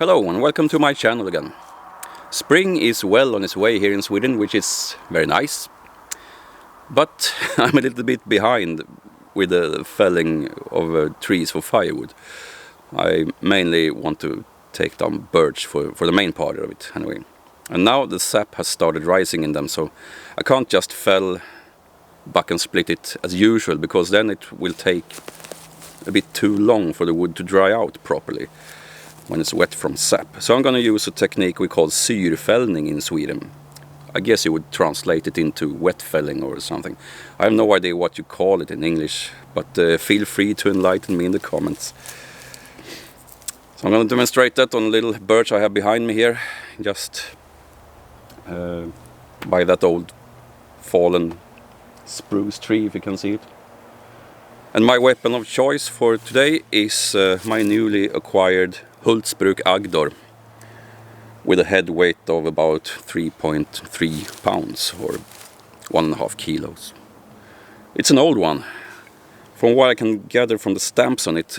Hello and welcome to my channel again. Spring is well on its way here in Sweden, which is very nice. But I'm a little bit behind with the felling of trees for firewood. I mainly want to take down birch for the main part of it anyway. And now the sap has started rising in them, so I can't just fell buck and split it as usual, because then it will take a bit too long for the wood to dry out properly when it's wet from sap. So I'm going to use a technique we call syrfällning in Sweden. I guess you would translate it into wet felling or something. I have no idea what you call it in English, but feel free to enlighten me in the comments. So I'm going to demonstrate that on a little birch I have behind me here, just by that old fallen spruce tree, if you can see it. And my weapon of choice for today is my newly acquired Hults Bruk Agdor, with a head weight of about 3.3 pounds or 1.5 kilos. It's an old one. From what I can gather from the stamps on it,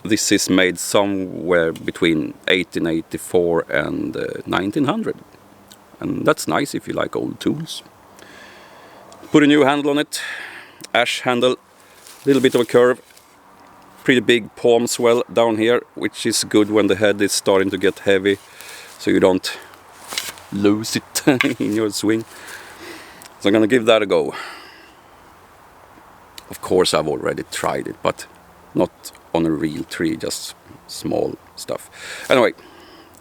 this is made somewhere between 1884 and 1900. And that's nice if you like old tools. Put a new handle on it, ash handle, little bit of a curve. Pretty big palm swell down here, which is good when the head is starting to get heavy, so you don't lose it in your swing. So I'm gonna give that a go. Of course I've already tried it, but not on a real tree, just small stuff. Anyway,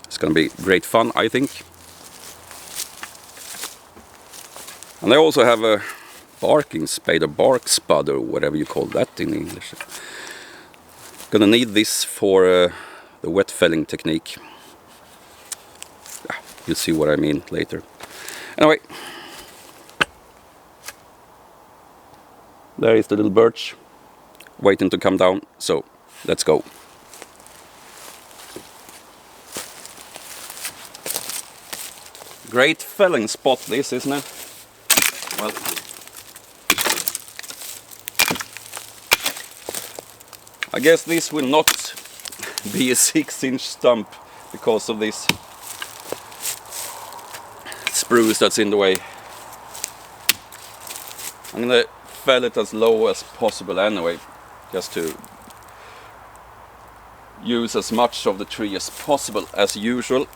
it's gonna be great fun, I think. And I also have a barking spade, a bark spud, or whatever you call that in English. Gonna need this for the wet felling technique. You'll see what I mean later. Anyway, there is the little birch waiting to come down, so let's go. Great felling spot this, isn't it? Well, I guess this will not be a 6-inch stump because of this spruce that's in the way. I'm gonna fell it as low as possible anyway, just to use as much of the tree as possible as usual.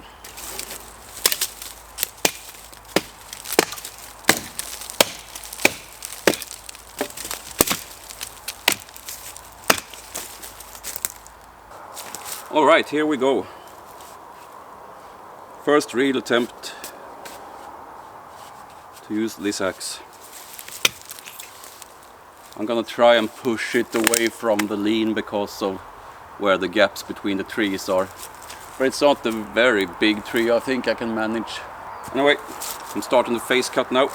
Alright, here we go. First real attempt to use this axe. I'm gonna try and push it away from the lean because of where the gaps between the trees are. But it's not a very big tree, I think I can manage. Anyway, I'm starting the face cut now.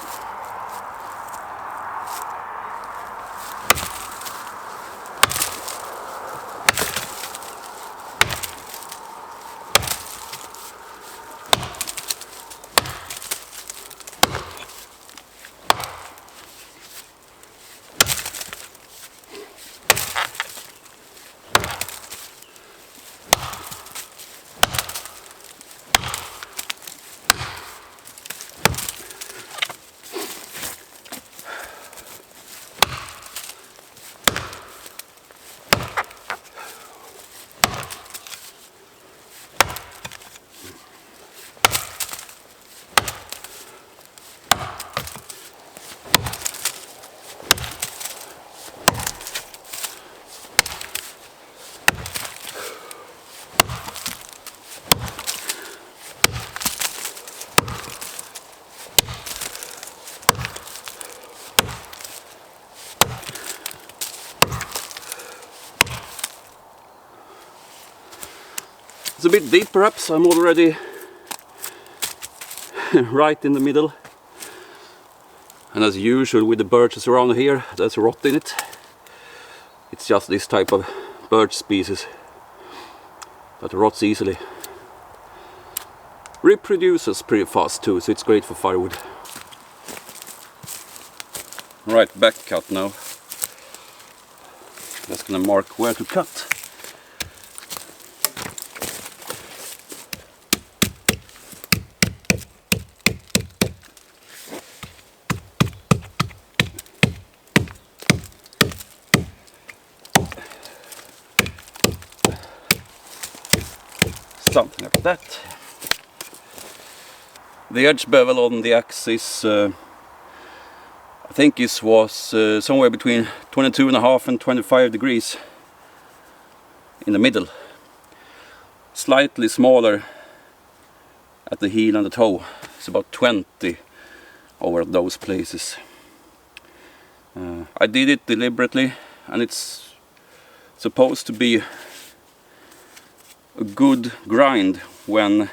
It's a bit deep perhaps, I'm already right in the middle. And as usual with the birches around here, there's rot in it. It's just this type of birch species that rots easily. Reproduces pretty fast too, so it's great for firewood. Right, back cut now. Just gonna mark where to cut. something like that. The edge bevel on the axe is, I think it was somewhere between 22.5 and 25 degrees in the middle. Slightly smaller at the heel and the toe. It's about 20 over those places. I did it deliberately, and it's supposed to be a good grind when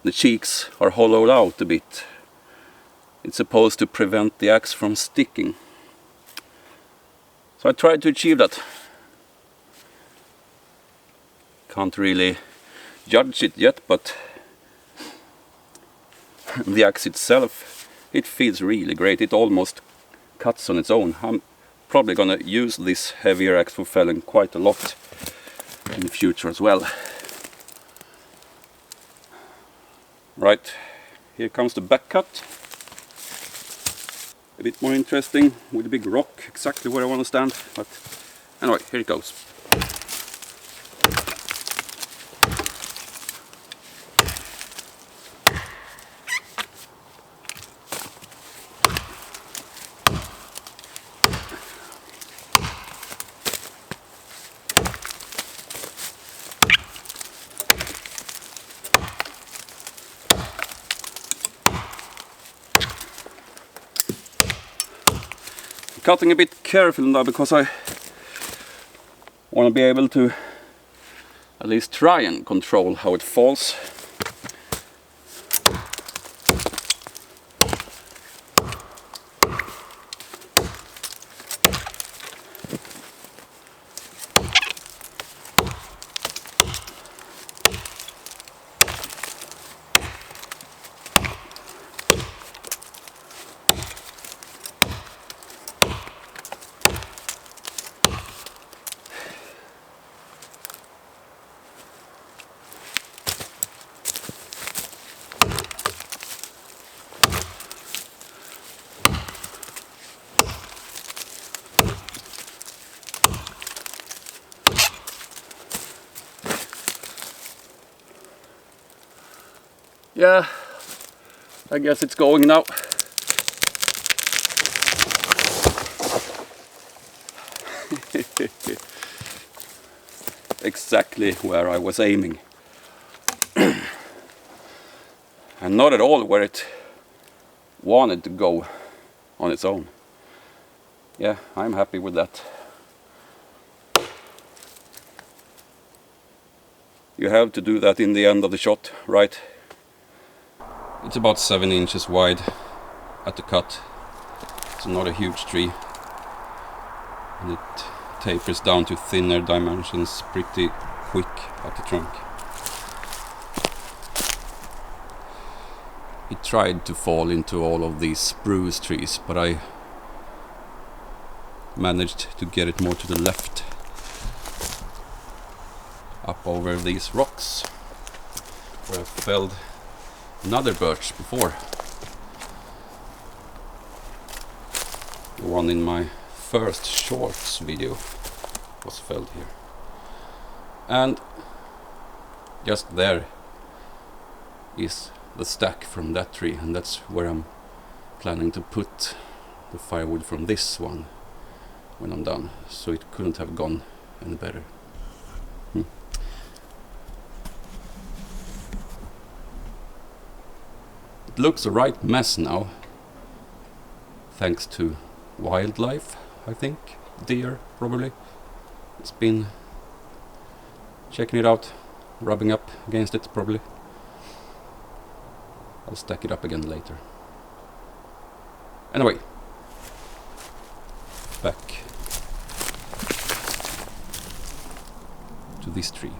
the cheeks are hollowed out a bit. It's supposed to prevent the axe from sticking. So I tried to achieve that. Can't really judge it yet, but the axe itself, it feels really great. It almost cuts on its own. I'm probably gonna use this heavier axe for felling quite a lot in the future as well. Right, here comes the back cut. A bit more interesting with a big rock, exactly where I want to stand, but anyway, here it goes. Cutting a bit carefully now because I want to be able to at least try and control how it falls. Yeah, I guess it's going now. Exactly where I was aiming. And not at all where it wanted to go on its own. Yeah, I'm happy with that. You have to do that in the end of the shot, right? It's about 7 inches wide at the cut. It's not a huge tree. And it tapers down to thinner dimensions pretty quick at the trunk. It tried to fall into all of these spruce trees, but I managed to get it more to the left, up over these rocks where I felled another birch before. The one in my first shorts video was felled here. And just there is the stack from that tree, and that's where I'm planning to put the firewood from this one when I'm done. So it couldn't have gone any better. It looks a right mess now, thanks to wildlife, I think. Deer, probably. It's been checking it out, rubbing up against it, probably. I'll stack it up again later. Anyway, back to this tree.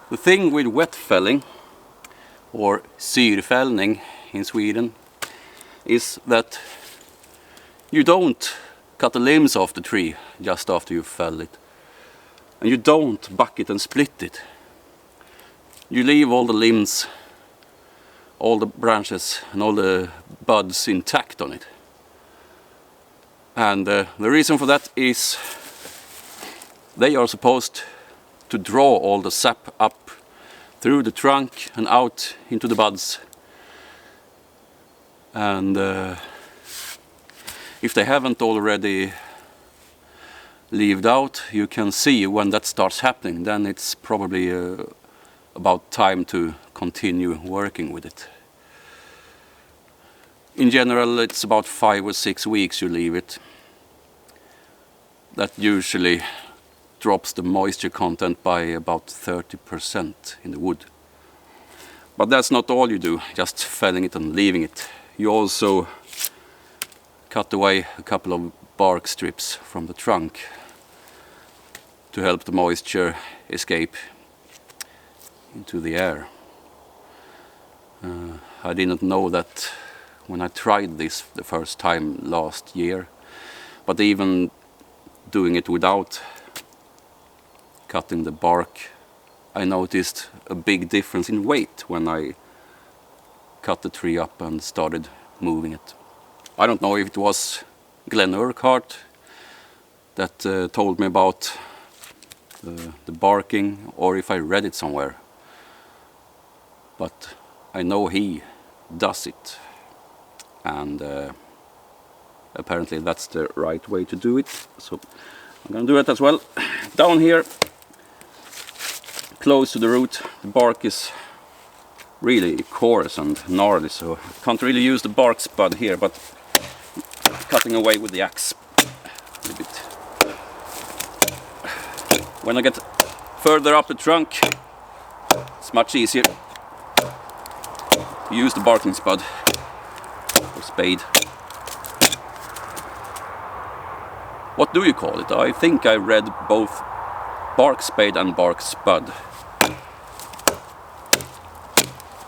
The thing with wet felling, or syrfällning in Sweden, is that you don't cut the limbs off the tree just after you fell it. And you don't buck it and split it. You leave all the limbs, all the branches and all the buds intact on it. And the reason for that is they are supposed to draw all the sap up through the trunk and out into the buds. And if they haven't already leaved out, you can see when that starts happening, then it's probably about time to continue working with it. In general, it's about 5 or 6 weeks you leave it. That usually drops the moisture content by about 30% in the wood. But that's not all you do, just felling it and leaving it. You also cut away a couple of bark strips from the trunk to help the moisture escape into the air. I didn't know that when I tried this the first time last year, but even doing it without cutting the bark, I noticed a big difference in weight when I cut the tree up and started moving it. I don't know if it was Glenn Urquhart that told me about the barking, or if I read it somewhere, but I know he does it, and apparently that's the right way to do it, so I'm gonna do it as well. Down here, close to the root, the bark is really coarse and gnarly, so I can't really use the bark spud here, but cutting away with the axe a bit. When I get further up the trunk, it's much easier to use the barking spud or spade. What do you call it? I think I read both bark spade and bark spud.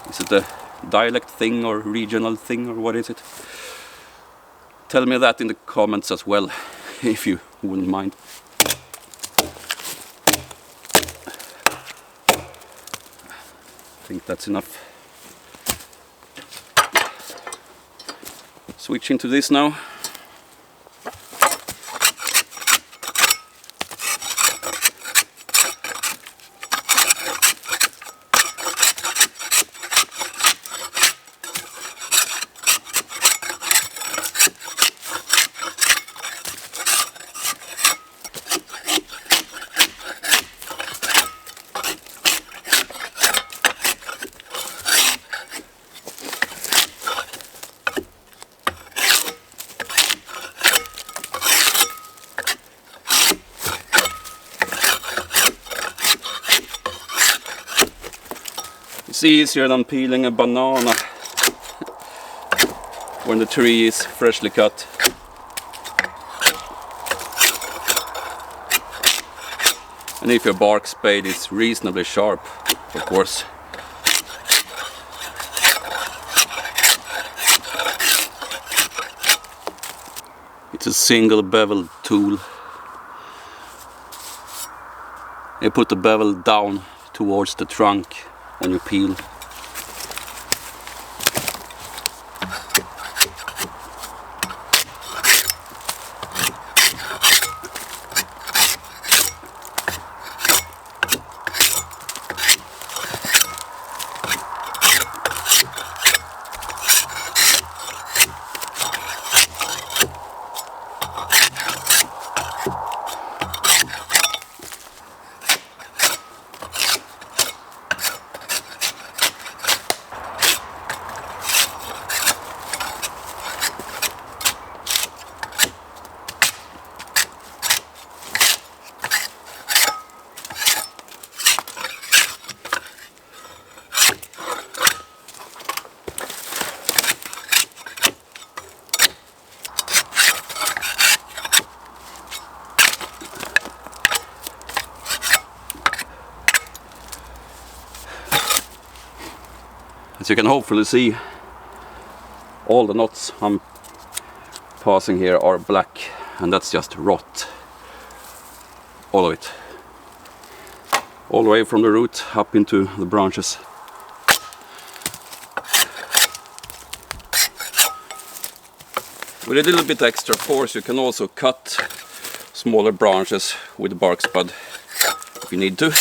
Is it a dialect thing or regional thing, or what is it? Tell me that in the comments as well, if you wouldn't mind. I think that's enough. Switch into this now. It's easier than peeling a banana when the tree is freshly cut. And if your bark spade is reasonably sharp, of course. It's a single bevel tool. You put the bevel down towards the trunk when you peel. As you can hopefully see, all the knots I'm passing here are black, and that's just rot. All of it. all the way from the root up into the branches. With a little bit extra force you can also cut smaller branches with the bark spud if you need to.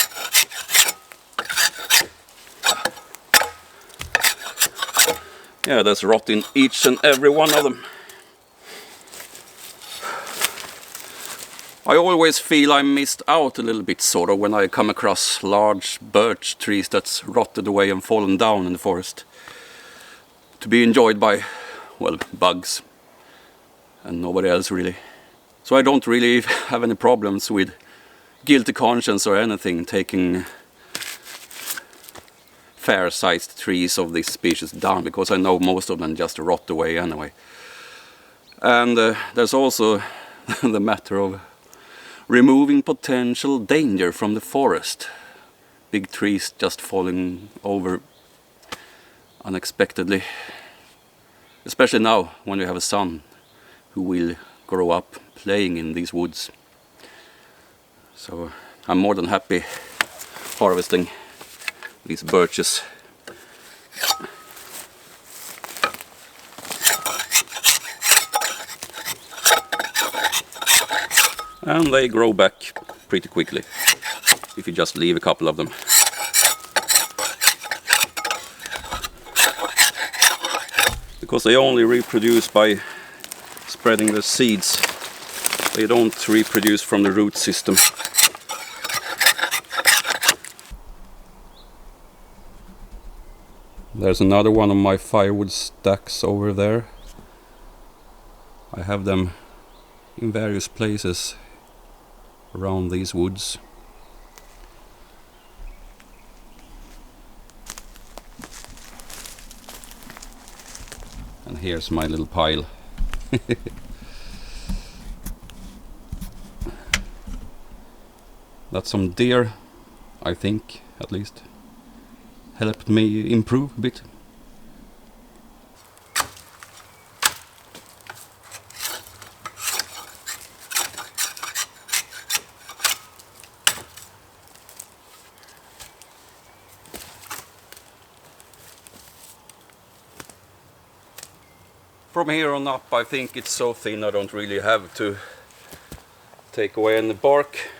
Yeah, there's rot in each and every one of them. I always feel I missed out a little bit sort of when I come across large birch trees that's rotted away and fallen down in the forest. To be enjoyed by, well, bugs and nobody else really. So I don't really have any problems with guilty conscience or anything taking fair-sized trees of this species down, because I know most of them just rot away anyway. And there's also the matter of removing potential danger from the forest. Big trees just falling over unexpectedly. Especially now when we have a son who will grow up playing in these woods. So I'm more than happy harvesting these birches. And they grow back pretty quickly if you just leave a couple of them. Because they only reproduce by spreading the seeds. They don't reproduce from the root system. There's another one of my firewood stacks over there. I have them in various places around these woods. And here's my little pile. That some deer, I think, at least, helped me improve a bit. From here on up I think it's so thin I don't really have to take away any bark.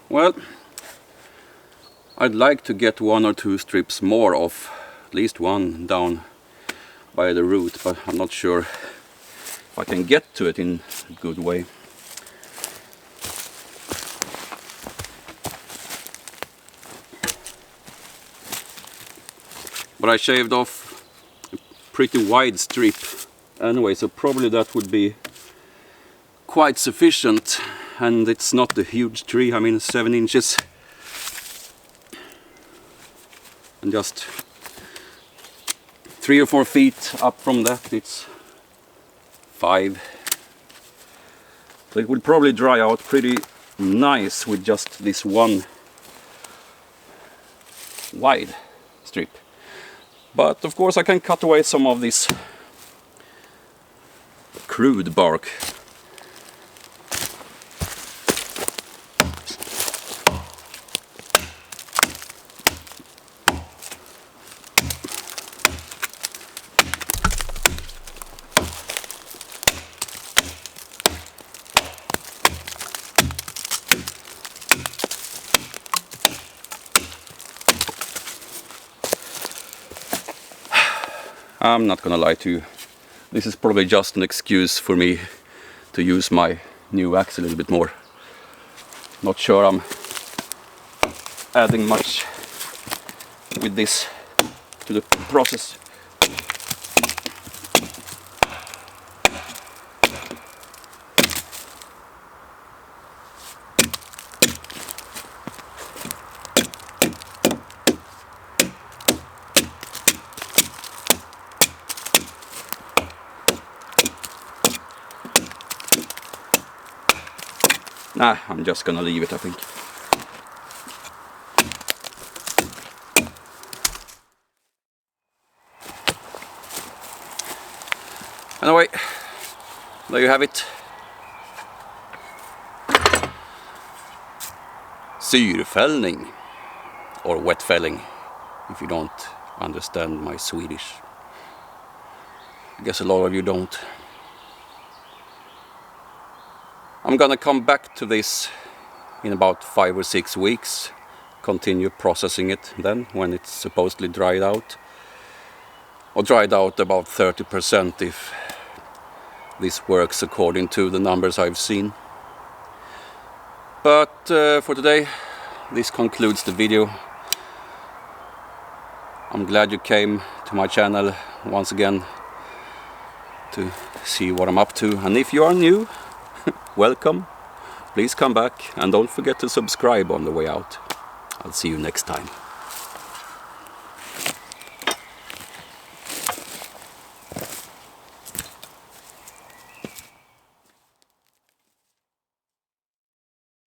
Well, I'd like to get 1 or 2 strips more off, at least one down by the root, but I'm not sure if I can get to it in a good way. But I shaved off a pretty wide strip anyway, so probably that would be quite sufficient. And it's not a huge tree, I mean 7 inches. And just 3 or 4 feet up from that it's 5. So it will probably dry out pretty nice with just this one wide strip. But of course I can cut away some of this crude bark. I'm not gonna lie to you, this is probably just an excuse for me to use my new axe a little bit more. Not sure I'm adding much with this to the process. Nah, I'm just gonna leave it, I think. Anyway, There you have it. Syrfällning, or wet felling, if you don't understand my Swedish. I guess a lot of you don't. I'm gonna come back to this in about 5 or 6 weeks, continue processing it then when it's supposedly dried out, or dried out about 30% if this works according to the numbers I've seen. But for today, this concludes the video. I'm glad you came to my channel once again to see what I'm up to, and if you are new, welcome. Please come back and don't forget to subscribe on the way out. I'll see you next time.